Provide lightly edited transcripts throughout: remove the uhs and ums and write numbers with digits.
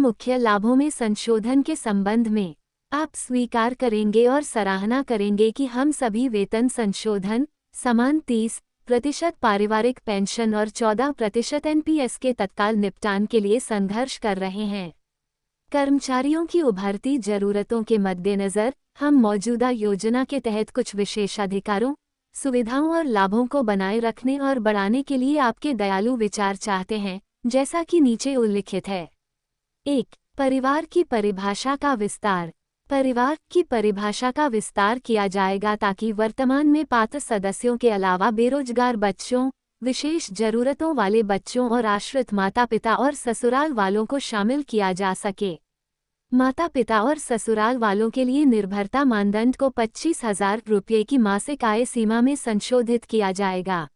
मुख्य लाभों में संशोधन के संबंध में आप स्वीकार करेंगे और सराहना करेंगे कि हम सभी वेतन संशोधन, समान 30% पारिवारिक पेंशन और 14% एनपीएस के तत्काल निपटान के लिए संघर्ष कर रहे हैं। कर्मचारियों की उभरती जरूरतों के मद्देनज़र हम मौजूदा योजना के तहत कुछ विशेषाधिकारों, सुविधाओं और लाभों को बनाए रखने और बढ़ाने के लिए आपके दयालु विचार चाहते हैं, जैसा कि नीचे उल्लिखित है। 1. परिवार की परिभाषा का विस्तार। परिवार की परिभाषा का विस्तार किया जाएगा ताकि वर्तमान में पात्र सदस्यों के अलावा बेरोजगार बच्चों, विशेष जरूरतों वाले बच्चों और आश्रित माता-पिता और ससुराल वालों को शामिल किया जा सके। माता-पिता और ससुराल वालों के लिए निर्भरता मानदंड को 25,000 रुपये की मासिक आय सीमा में संशोधित किया जाएगा।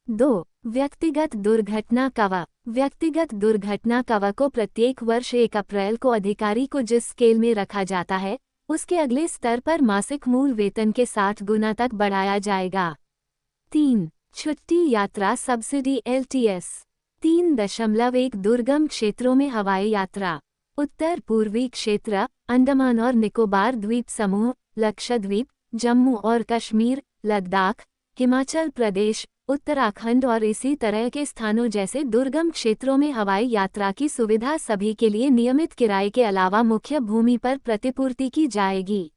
2. व्यक्तिगत दुर्घटना कवर। व्यक्तिगत दुर्घटना कवर को प्रत्येक वर्ष 1 अप्रैल को अधिकारी को जिस स्केल में रखा जाता है, उसके अगले स्तर पर मासिक मूल वेतन के 60 गुना तक बढ़ाया जाएगा। 3. छुट्टी यात्रा सब्सिडी एलटीएस। 3.1 दुर्गम क्षेत्रों में हवाई यात्रा। उत्तर पूर्वी क्षेत्र, अंडमान और निकोबार द्वीप समूह, लक्षद्वीप, जम्मू और कश्मीर, लद्दाख, हिमाचल प्रदेश, उत्तराखंड और इसी तरह के स्थानों जैसे दुर्गम क्षेत्रों में हवाई यात्रा की सुविधा सभी के लिए नियमित किराए के अलावा मुख्य भूमि पर प्रतिपूर्ति की जाएगी।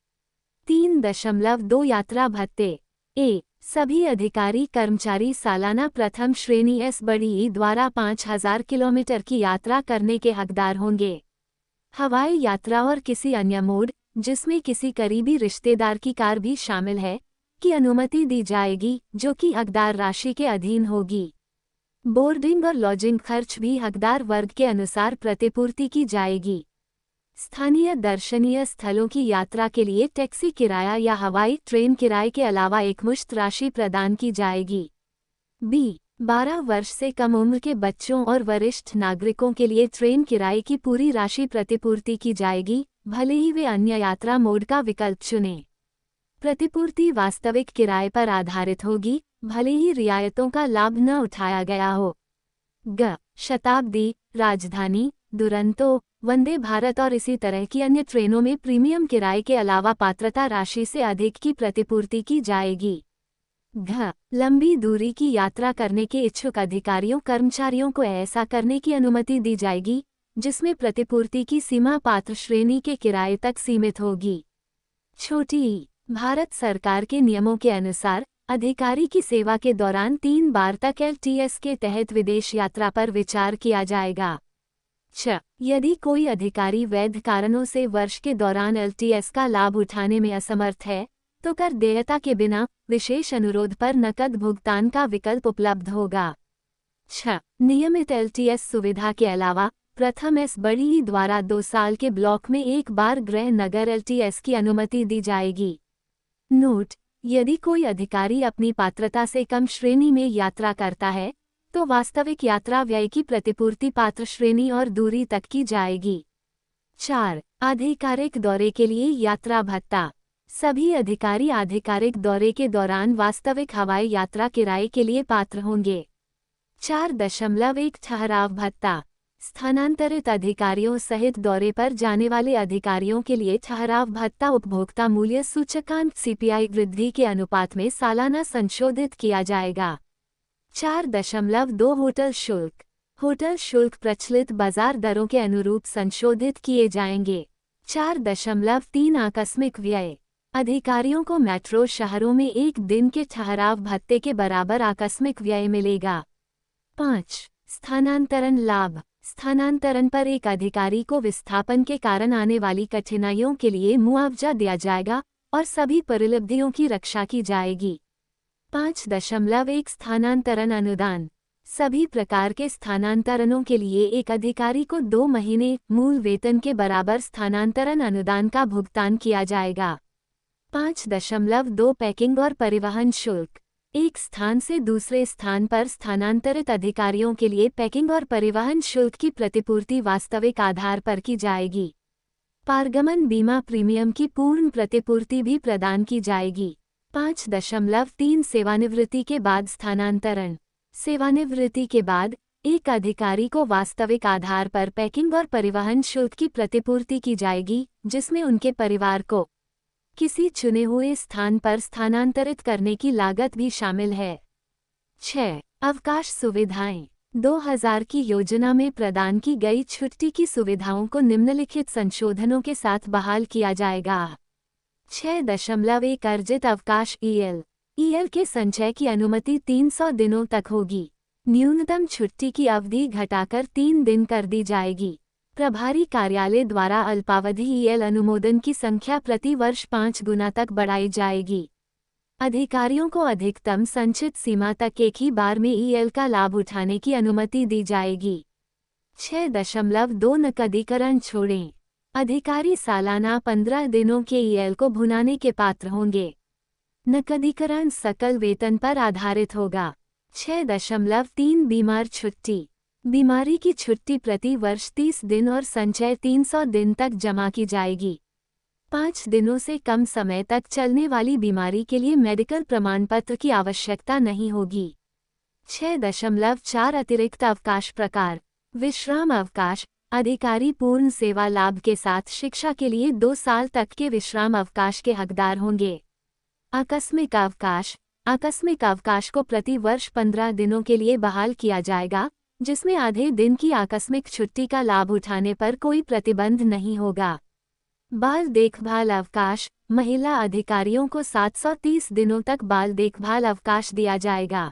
3.2 यात्रा भत्ते। ए. सभी अधिकारी कर्मचारी सालाना प्रथम श्रेणी एस बड़ी ई द्वारा 5,000 किलोमीटर की यात्रा करने के हकदार होंगे। हवाई यात्रा और किसी अन्य मोड, जिसमें किसी करीबी रिश्तेदार की कार भी शामिल है, की अनुमति दी जाएगी, जो कि हकदार राशि के अधीन होगी। बोर्डिंग और लॉजिंग खर्च भी हकदार वर्ग के अनुसार प्रतिपूर्ति की जाएगी। स्थानीय दर्शनीय स्थलों की यात्रा के लिए टैक्सी किराया या हवाई ट्रेन किराए के अलावा एकमुश्त राशि प्रदान की जाएगी। बी. 12 वर्ष से कम उम्र के बच्चों और वरिष्ठ नागरिकों के लिए ट्रेन किराए की पूरी राशि प्रतिपूर्ति की जाएगी, भले ही वे अन्य यात्रा मोड का विकल्प चुनें। प्रतिपूर्ति वास्तविक किराए पर आधारित होगी, भले ही रियायतों का लाभ न उठाया गया हो। ग. शताब्दी, राजधानी, दुरंतो, वंदे भारत और इसी तरह की अन्य ट्रेनों में प्रीमियम किराए के अलावा पात्रता राशि से अधिक की प्रतिपूर्ति की जाएगी। घ. लंबी दूरी की यात्रा करने के इच्छुक अधिकारियों कर्मचारियों को ऐसा करने की अनुमति दी जाएगी, जिसमें प्रतिपूर्ति की सीमा पात्र श्रेणी के किराए तक सीमित होगी। छोटी ई. भारत सरकार के नियमों के अनुसार अधिकारी की सेवा के दौरान 3 बार तक एलटीएस के तहत विदेश यात्रा पर विचार किया जाएगा। च. यदि कोई अधिकारी वैध कारणों से वर्ष के दौरान एलटीएस का लाभ उठाने में असमर्थ है, तो कर देयता के बिना विशेष अनुरोध पर नकद भुगतान का विकल्प उपलब्ध होगा। 6. नियमित एलटीएस सुविधा के अलावा प्रथम एस बड़ी ई द्वारा 2 साल के ब्लॉक में एक बार गृह नगर एलटीएस की अनुमति दी जाएगी। नोट: यदि कोई अधिकारी अपनी पात्रता से कम श्रेणी में यात्रा करता है, तो वास्तविक यात्रा व्यय की प्रतिपूर्ति पात्र श्रेणी और दूरी तक की जाएगी। 4. आधिकारिक दौरे के लिए यात्रा भत्ता। सभी अधिकारी आधिकारिक दौरे के दौरान वास्तविक हवाई यात्रा किराए के लिए पात्र होंगे। 4.1 ठहराव भत्ता। स्थानांतरित अधिकारियों सहित दौरे पर जाने वाले अधिकारियों के लिए ठहराव भत्ता उपभोक्ता मूल्य सूचकांक सीपीआई वृद्धि के अनुपात में सालाना संशोधित किया जाएगा। 4.2 होटल शुल्क। होटल शुल्क प्रचलित बाजार दरों के अनुरूप संशोधित किए जाएंगे। 4.3 आकस्मिक व्यय। अधिकारियों को मेट्रो शहरों में एक दिन के ठहराव भत्ते के बराबर आकस्मिक व्यय मिलेगा। 5. स्थानांतरण लाभ। स्थानांतरण पर एक अधिकारी को विस्थापन के कारण आने वाली कठिनाइयों के लिए मुआवजा दिया जाएगा और सभी परिलब्धियों की रक्षा की जाएगी। 5.1 स्थानांतरण अनुदान। सभी प्रकार के स्थानांतरणों के लिए एक अधिकारी को 2 महीने मूल वेतन के बराबर स्थानांतरण अनुदान का भुगतान किया जाएगा। 5.2 पैकिंग और परिवहन शुल्क। एक स्थान से दूसरे स्थान पर स्थानांतरित अधिकारियों के लिए पैकिंग और परिवहन शुल्क की प्रतिपूर्ति वास्तविक आधार पर की जाएगी। पारगमन बीमा प्रीमियम की पूर्ण प्रतिपूर्ति भी प्रदान की जाएगी। 5.3 सेवानिवृत्ति के बाद स्थानांतरण। सेवानिवृत्ति के बाद एक अधिकारी को वास्तविक आधार पर पैकिंग और परिवहन शुल्क की प्रतिपूर्ति की जाएगी, जिसमें उनके परिवार को किसी चुने हुए स्थान पर स्थानांतरित करने की लागत भी शामिल है। 6. अवकाश सुविधाएं। 2000 की योजना में प्रदान की गई छुट्टी की सुविधाओं को निम्नलिखित संशोधनों के साथ बहाल किया जाएगा। 6.1 अर्जित अवकाश ईएल के संचय की अनुमति 300 दिनों तक होगी। न्यूनतम छुट्टी की अवधि घटाकर 3 दिन कर दी जाएगी। प्रभारी कार्यालय द्वारा अल्पावधि ईएल अनुमोदन की संख्या प्रति वर्ष 5 गुना तक बढ़ाई जाएगी। अधिकारियों को अधिकतम संचित सीमा तक एक ही बार में ईएल का लाभ उठाने की अनुमति दी जाएगी। 6.2 नकदीकरण छोड़ें। अधिकारी सालाना 15 दिनों के ईएल को भुनाने के पात्र होंगे। नकदीकरण सकल वेतन पर आधारित होगा। 6.3 बीमार छुट्टी। बीमारी की छुट्टी प्रति वर्ष 30 दिन और संचय 300 दिन तक जमा की जाएगी। 5 दिनों से कम समय तक चलने वाली बीमारी के लिए मेडिकल प्रमाण पत्र की आवश्यकता नहीं होगी। 6.4 अतिरिक्त अवकाश प्रकार। विश्राम अवकाश। अधिकारी पूर्ण सेवा लाभ के साथ शिक्षा के लिए 2 साल तक के विश्राम अवकाश के हकदार होंगे। आकस्मिक अवकाश। आकस्मिक अवकाश को प्रति वर्ष 15 दिनों के लिए बहाल किया जाएगा, जिसमें आधे दिन की आकस्मिक छुट्टी का लाभ उठाने पर कोई प्रतिबंध नहीं होगा। बाल देखभाल अवकाश। महिला अधिकारियों को 730 दिनों तक बाल देखभाल अवकाश दिया जाएगा।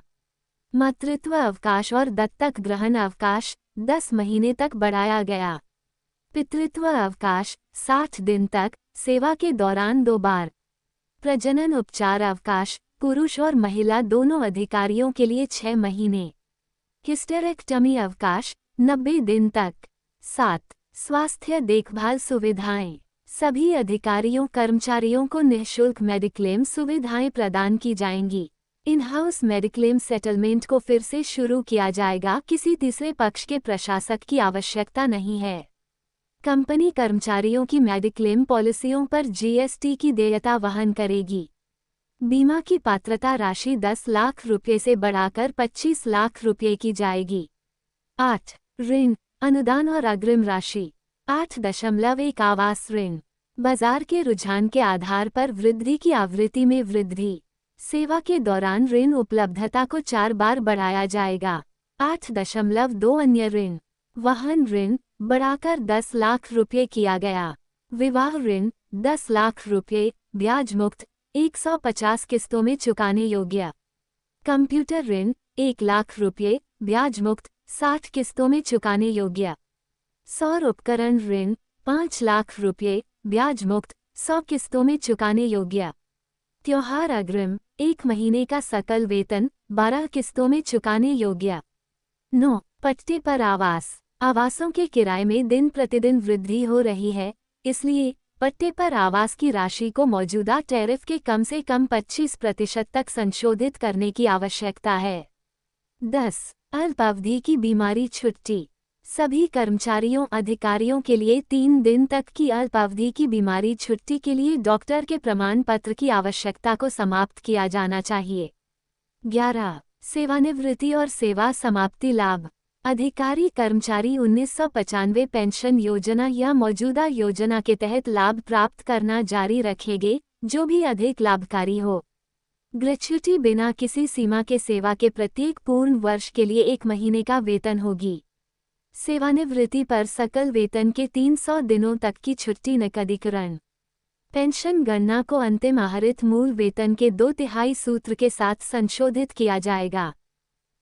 मातृत्व अवकाश और दत्तक ग्रहण अवकाश 10 महीने तक बढ़ाया गया। पितृत्व अवकाश 60 दिन तक, सेवा के दौरान 2 बार। प्रजनन उपचार अवकाश पुरुष और महिला दोनों अधिकारियों के लिए 6 महीने। हिस्टेरेक्टमी अवकाश 90 दिन तक। 7. स्वास्थ्य देखभाल सुविधाएं। सभी अधिकारियों कर्मचारियों को निःशुल्क मेडिक्लेम सुविधाएं प्रदान की जाएंगी। इन हाउस मेडिक्लेम सेटलमेंट को फिर से शुरू किया जाएगा। किसी तीसरे पक्ष के प्रशासक की आवश्यकता नहीं है। कंपनी कर्मचारियों की मेडिक्लेम पॉलिसियों पर जीएसटी की देयता वहन करेगी। बीमा की पात्रता राशि 10 लाख रुपये से बढ़ाकर 25 लाख रुपये की जाएगी। 8. ऋण, अनुदान और अग्रिम राशि। 8.1 आवास ऋण। बाजार के रुझान के आधार पर वृद्धि की आवृत्ति में वृद्धि। सेवा के दौरान ऋण उपलब्धता को 4 बार बढ़ाया जाएगा। 8.2 अन्य ऋण। वाहन ऋण बढ़ाकर 10 लाख रुपये किया गया। विवाह ऋण 10 लाख रुपये, ब्याज मुक्त, 150 किस्तों में चुकाने योग्य। कंप्यूटर ऋण 1 लाख रुपये, ब्याज मुक्त, 60 किस्तों में चुकाने योग्य। सौर उपकरण ऋण 5 लाख रुपये, ब्याज मुक्त, 100 किस्तों में चुकाने योग्य। त्योहार अग्रिम 1 महीने का सकल वेतन 12 किस्तों में चुकाने योग्य। 9. पट्टे पर आवास। आवासों के किराए में दिन प्रतिदिन वृद्धि हो रही है, इसलिए पट्टे पर आवास की राशि को मौजूदा टैरिफ के कम से कम 25% तक संशोधित करने की आवश्यकता है। 10. अल्पावधि की बीमारी छुट्टी। सभी कर्मचारियों अधिकारियों के लिए 3 दिन तक की अल्पावधि की बीमारी छुट्टी के लिए डॉक्टर के प्रमाण पत्र की आवश्यकता को समाप्त किया जाना चाहिए। 11. सेवानिवृत्ति और सेवा समाप्ति लाभ। अधिकारी कर्मचारी 1995 पेंशन योजना या मौजूदा योजना के तहत लाभ प्राप्त करना जारी रखेंगे, जो भी अधिक लाभकारी हो। ग्रेच्युटी बिना किसी सीमा के सेवा के प्रत्येक पूर्ण वर्ष के लिए 1 महीने का वेतन होगी। सेवानिवृत्ति पर सकल वेतन के 300 दिनों तक की छुट्टी नकदीकरण। पेंशन गणना को अंतिम आहरित मूल वेतन के 2/3 सूत्र के साथ संशोधित किया जाएगा।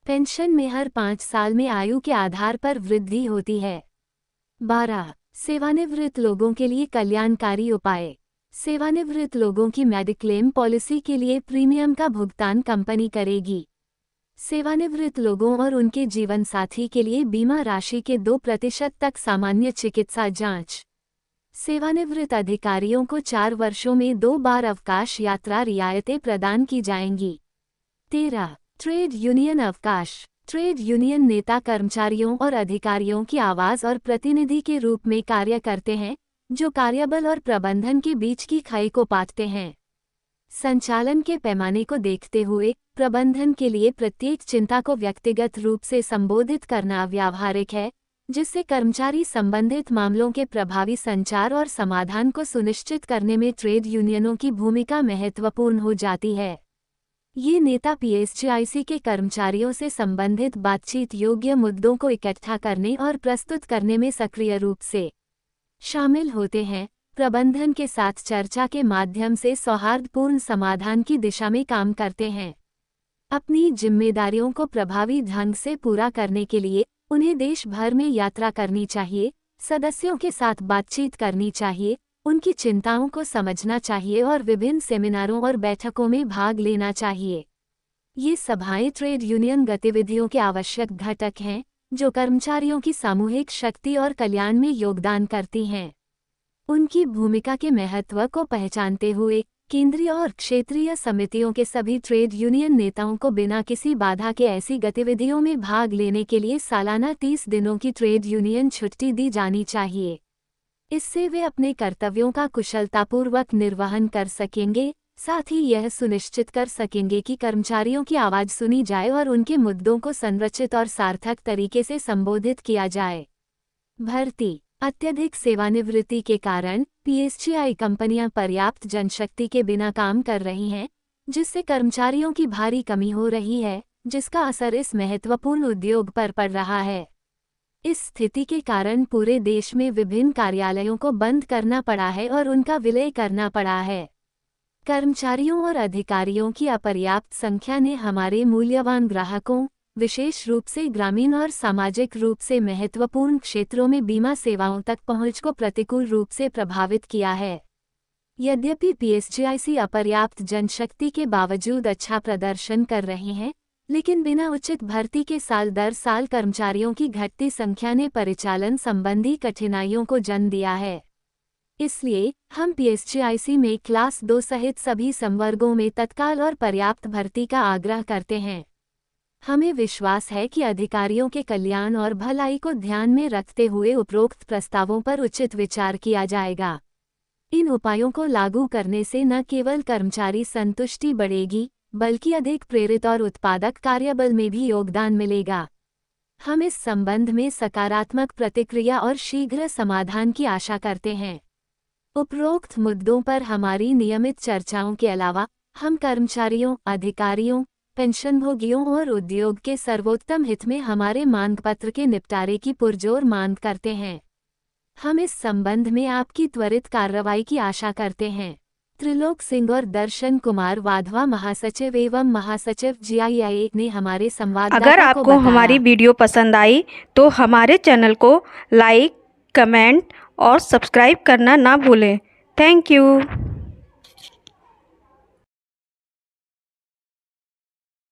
पेंशन में हर 5 साल में आयु के आधार पर वृद्धि होती है। 12. सेवानिवृत्त लोगों के लिए कल्याणकारी उपाय। सेवानिवृत्त लोगों की मेडिक्लेम पॉलिसी के लिए प्रीमियम का भुगतान कंपनी करेगी। सेवानिवृत्त लोगों और उनके जीवनसाथी के लिए बीमा राशि के 2% तक सामान्य चिकित्सा जांच। सेवानिवृत्त अधिकारियों को 4 वर्षों में 2 बार अवकाश यात्रा रियायतें प्रदान की जाएंगी। 13. ट्रेड यूनियन अवकाश। ट्रेड यूनियन नेता कर्मचारियों और अधिकारियों की आवाज़ और प्रतिनिधि के रूप में कार्य करते हैं, जो कार्यबल और प्रबंधन के बीच की खाई को पाटते हैं। संचालन के पैमाने को देखते हुए प्रबंधन के लिए प्रत्येक चिंता को व्यक्तिगत रूप से संबोधित करना व्यावहारिक है, जिससे कर्मचारी संबंधित मामलों के प्रभावी संचार और समाधान को सुनिश्चित करने में ट्रेड यूनियनों की भूमिका महत्वपूर्ण हो जाती है। ये नेता पीएसजीआईसी के कर्मचारियों से संबंधित बातचीत योग्य मुद्दों को इकट्ठा करने और प्रस्तुत करने में सक्रिय रूप से शामिल होते हैं, प्रबंधन के साथ चर्चा के माध्यम से सौहार्दपूर्ण समाधान की दिशा में काम करते हैं। अपनी जिम्मेदारियों को प्रभावी ढंग से पूरा करने के लिए उन्हें देश भर में यात्रा करनी चाहिए, सदस्यों के साथ बातचीत करनी चाहिए, उनकी चिंताओं को समझना चाहिए और विभिन्न सेमिनारों और बैठकों में भाग लेना चाहिए। ये सभाएं ट्रेड यूनियन गतिविधियों के आवश्यक घटक हैं, जो कर्मचारियों की सामूहिक शक्ति और कल्याण में योगदान करती हैं। उनकी भूमिका के महत्व को पहचानते हुए केंद्रीय और क्षेत्रीय समितियों के सभी ट्रेड यूनियन नेताओं को बिना किसी बाधा के ऐसी गतिविधियों में भाग लेने के लिए सालाना 30 दिनों की ट्रेड यूनियन छुट्टी दी जानी चाहिए। इससे वे अपने कर्तव्यों का कुशलतापूर्वक निर्वहन कर सकेंगे, साथ ही यह सुनिश्चित कर सकेंगे कि कर्मचारियों की आवाज़ सुनी जाए और उनके मुद्दों को संरचित और सार्थक तरीके से संबोधित किया जाए। भर्ती। अत्यधिक सेवानिवृत्ति के कारण पीएसजीआई कंपनियां पर्याप्त जनशक्ति के बिना काम कर रही हैं, जिससे कर्मचारियों की भारी कमी हो रही है, जिसका असर इस महत्वपूर्ण उद्योग पर पड़ रहा है। इस स्थिति के कारण पूरे देश में विभिन्न कार्यालयों को बंद करना पड़ा है और उनका विलय करना पड़ा है। कर्मचारियों और अधिकारियों की अपर्याप्त संख्या ने हमारे मूल्यवान ग्राहकों, विशेष रूप से ग्रामीण और सामाजिक रूप से महत्वपूर्ण क्षेत्रों में बीमा सेवाओं तक पहुंच को प्रतिकूल रूप से प्रभावित किया है। यद्यपि पीएसजीआईसी अपर्याप्त जनशक्ति के बावजूद अच्छा प्रदर्शन कर रहे हैं, लेकिन बिना उचित भर्ती के साल दर साल कर्मचारियों की घटती संख्या ने परिचालन संबंधी कठिनाइयों को जन्म दिया है। इसलिए हम पीएसजीआईसी में क्लास 2 सहित सभी संवर्गों में तत्काल और पर्याप्त भर्ती का आग्रह करते हैं। हमें विश्वास है कि अधिकारियों के कल्याण और भलाई को ध्यान में रखते हुए उपरोक्त प्रस्तावों पर उचित विचार किया जाएगा। इन उपायों को लागू करने से न केवल कर्मचारी संतुष्टि बढ़ेगी, बल्कि अधिक प्रेरित और उत्पादक कार्यबल में भी योगदान मिलेगा। हम इस संबंध में सकारात्मक प्रतिक्रिया और शीघ्र समाधान की आशा करते हैं। उपरोक्त मुद्दों पर हमारी नियमित चर्चाओं के अलावा हम कर्मचारियों, अधिकारियों, पेंशनभोगियों और उद्योग के सर्वोत्तम हित में हमारे मांगपत्र के निपटारे की पुरजोर मांग करते हैं। हम इस संबंध में आपकी त्वरित कार्रवाई की आशा करते हैं। त्रिलोक सिंह और दर्शन कुमार वाधवा, महासचिव एवं महासचिव जीआईआई ने हमारे संवाददाता अगर आपको हमारी वीडियो पसंद आई तो हमारे चैनल को लाइक, कमेंट और सब्सक्राइब करना ना भूलें। Thank you.